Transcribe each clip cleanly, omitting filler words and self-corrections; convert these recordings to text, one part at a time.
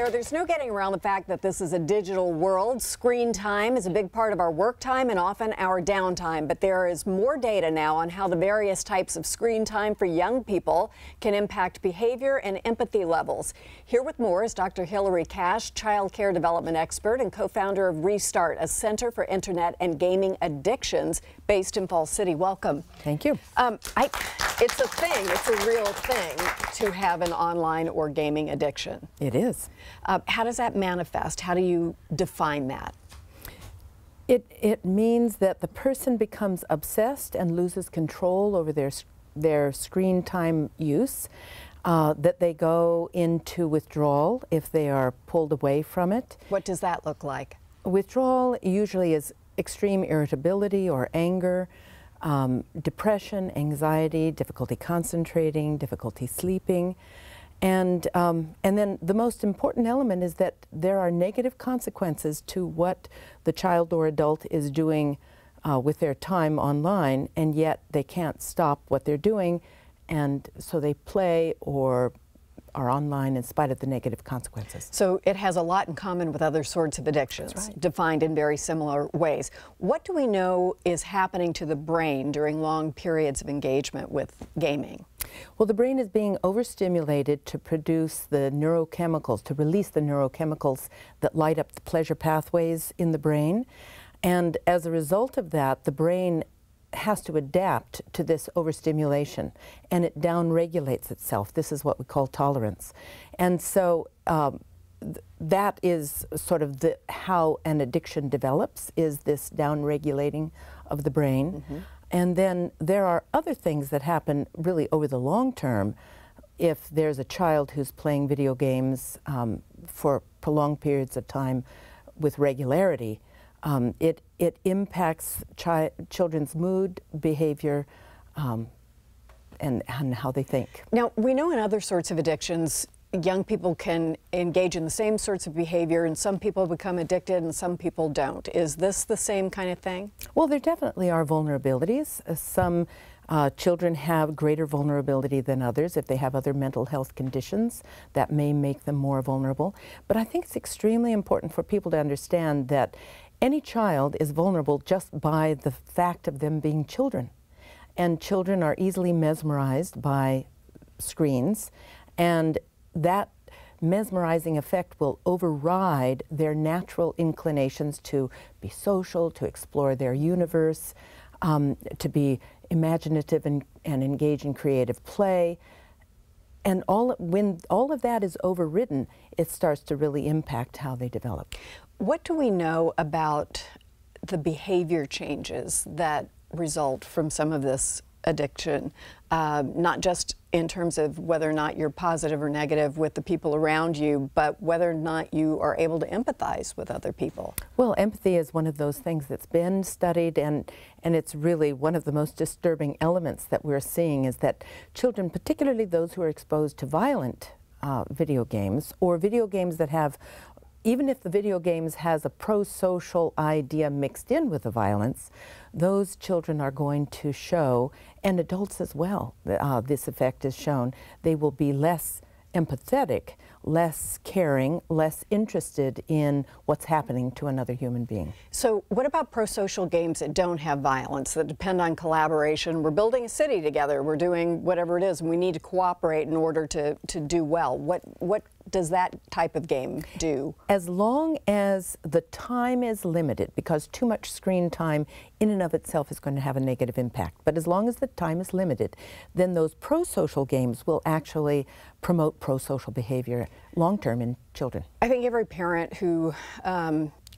Claire, there's no getting around the fact that this is a digital world. Screen time is a big part of our work time and often our downtime. But there is more data now on how the various types of screen time for young people can impact behavior and empathy levels. Here with more is Dr. Hilarie Cash, child care development expert and co-founder of Restart, a center for internet and gaming addictions based in Falls City. Welcome. Thank you. It's a thing. It's a real thing to have an online or gaming addiction. It is. How does that manifest? How do you define that? It means that the person becomes obsessed and loses control over their screen time use, that they go into withdrawal if they are pulled away from it. What does that look like? Withdrawal usually is extreme irritability or anger, depression, anxiety, difficulty concentrating, difficulty sleeping. And then the most important element is that there are negative consequences to what the child or adult is doing with their time online, and yet they can't stop what they're doing, and so they play or are online in spite of the negative consequences. So it has a lot in common with other sorts of addictions, That's right, defined in very similar ways. What do we know is happening to the brain during long periods of engagement with gaming? Well, the brain is being overstimulated to produce the neurochemicals, to release the neurochemicals that light up the pleasure pathways in the brain. And as a result of that, the brain has to adapt to this overstimulation, and it downregulates itself. This is what we call tolerance. And so that is sort of how an addiction develops, is this downregulating of the brain. Mm-hmm. And then there are other things that happen really over the long term. If there's a child who's playing video games for prolonged periods of time with regularity, it impacts children's mood, behavior, and how they think. Now, we know in other sorts of addictions, young people can engage in the same sorts of behavior, and some people become addicted and some people don't. Is this the same kind of thing? Well, there definitely are vulnerabilities. Some children have greater vulnerability than others. If they have other mental health conditions, that may make them more vulnerable. But I think it's extremely important for people to understand that any child is vulnerable just by the fact of them being children. And children are easily mesmerized by screens, and that mesmerizing effect will override their natural inclinations to be social, to explore their universe, to be imaginative and engage in creative play. And when all of that is overridden, it starts to really impact how they develop. What do we know about the behavior changes that result from some of this addiction, not just in terms of whether or not you're positive or negative with the people around you, but whether or not you are able to empathize with other people? Well, empathy is one of those things that's been studied, and it's really one of the most disturbing elements that we're seeing, is that children, particularly those who are exposed to violent video games, or video games that have, even if the video games has a pro-social idea mixed in with the violence, those children are going to show, and adults as well, this effect is shown. They will be less empathetic, less caring, less interested in what's happening to another human being. So what about prosocial games that don't have violence, that depend on collaboration? We're building a city together, we're doing whatever it is, and we need to cooperate in order to do well. What does that type of game do? As long as the time is limited, because too much screen time in and of itself is going to have a negative impact, but as long as the time is limited, then those prosocial games will actually promote prosocial behavior long-term in children. I think every parent who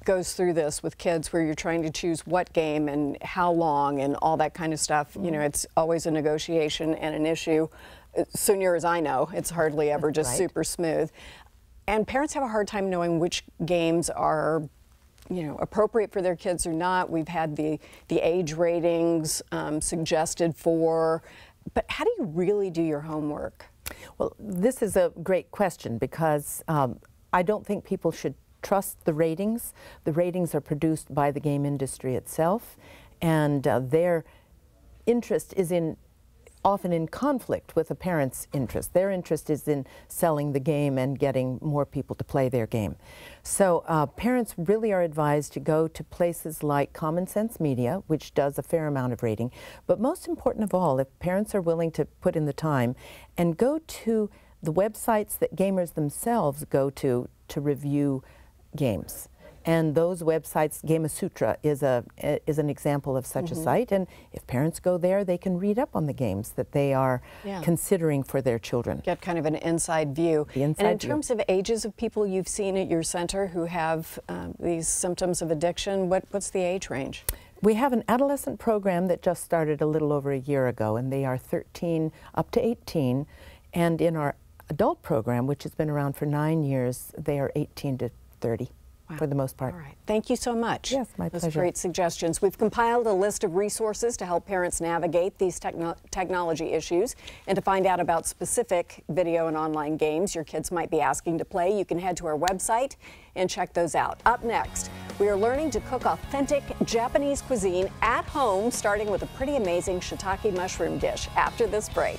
goes through this with kids, where you're trying to choose what game and how long and all that kind of stuff, you know, it's always a negotiation and an issue. So near as I know, it's hardly ever just right. super smooth. And parents have a hard time knowing which games are, you know, appropriate for their kids or not. We've had the age ratings suggested for, but how do you really do your homework? Well, this is a great question, because I don't think people should trust the ratings. The ratings are produced by the game industry itself, and their interest is in often in conflict with a parent's interest. Their interest is in selling the game and getting more people to play their game. So parents really are advised to go to places like Common Sense Media, which does a fair amount of rating. But most important of all, if parents are willing to put in the time and go to the websites that gamers themselves go to review games. And those websites, Gamasutra is an example of such a site. And if parents go there, they can read up on the games that they are considering for their children. Get kind of an inside view. And in terms of ages of people you've seen at your center who have these symptoms of addiction, what's the age range? We have an adolescent program that just started a little over a year ago, and they are 13 up to 18. And in our adult program, which has been around for 9 years, they are 18 to 30. Wow. For the most part. All right. Thank you so much. Yes, my pleasure. Those great suggestions. We've compiled a list of resources to help parents navigate these technology issues and to find out about specific video and online games your kids might be asking to play. You can head to our website and check those out. Up next, we are learning to cook authentic Japanese cuisine at home, starting with a pretty amazing shiitake mushroom dish after this break.